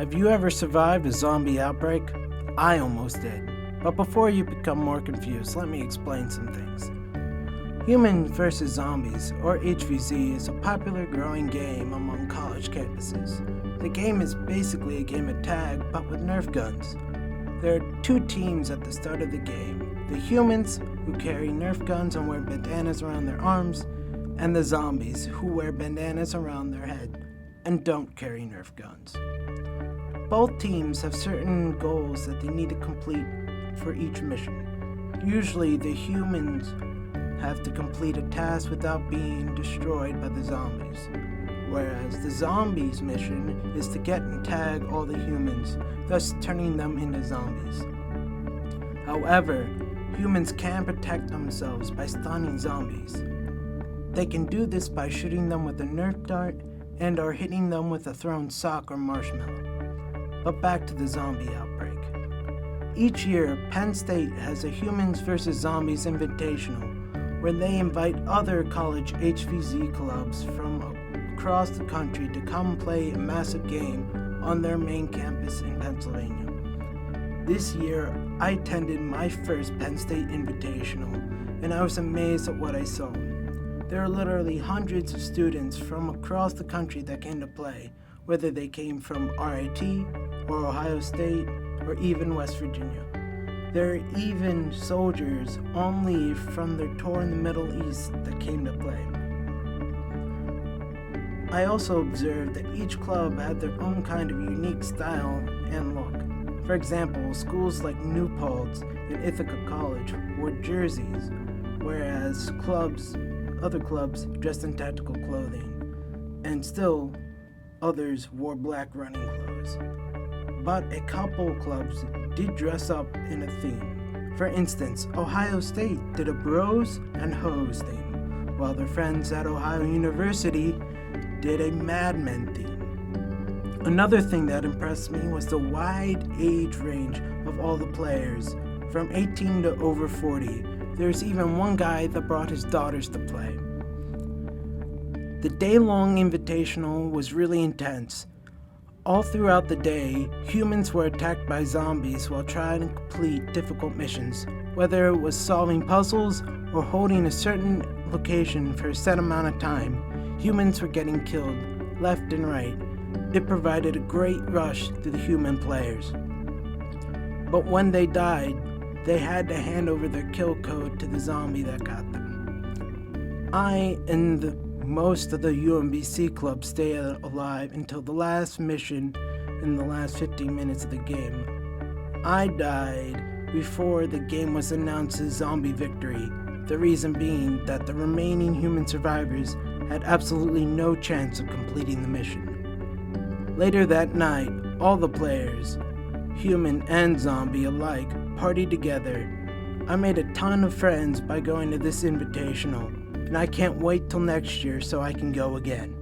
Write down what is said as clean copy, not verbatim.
Have you ever survived a zombie outbreak? I almost did. But before you become more confused, let me explain some things. Human vs. Zombies, or HVZ, is a popular growing game among college campuses. The game is basically a game of tag, but with Nerf guns. There are two teams at the start of the game: the humans, who carry Nerf guns and wear bandanas around their arms, and the zombies, who wear bandanas around their head and don't carry Nerf guns. Both teams have certain goals that they need to complete for each mission. Usually the humans have to complete a task without being destroyed by the zombies, whereas the zombies' mission is to get and tag all the humans, thus turning them into zombies. However, humans can protect themselves by stunning zombies. They can do this by shooting them with a Nerf dart and or hitting them with a thrown sock or marshmallow. But back to the zombie outbreak. Each year, Penn State has a Humans vs. Zombies Invitational, where they invite other college HVZ clubs from across the country to come play a massive game on their main campus in Pennsylvania. This year, I attended my first Penn State Invitational, and I was amazed at what I saw. There are literally hundreds of students from across the country that came to play, whether they came from RIT, or Ohio State, or even West Virginia. There are even soldiers on leave from their tour in the Middle East that came to play. I also observed that each club had their own kind of unique style and look. For example, schools like New Paltz and Ithaca College wore jerseys, whereas other clubs dressed in tactical clothing, and still others wore black running clothes. But a couple clubs did dress up in a theme. For instance, Ohio State did a bros and hoes theme, while their friends at Ohio University did a Mad Men theme. Another thing that impressed me was the wide age range of all the players, from 18 to over 40. There's even one guy that brought his daughters to play. The day-long invitational was really intense. All throughout the day, humans were attacked by zombies while trying to complete difficult missions. Whether it was solving puzzles or holding a certain location for a set amount of time, humans were getting killed left and right. It provided a great rush to the human players. But when they died, they had to hand over their kill code to the zombie that got them. I and most of the UMBC clubs stay alive until the last mission in the last 15 minutes of the game. I died before the game was announced as zombie victory, the reason being that the remaining human survivors had absolutely no chance of completing the mission. Later that night, all the players, human and zombie alike, partied together. I made a ton of friends by going to this invitational, and I can't wait till next year so I can go again.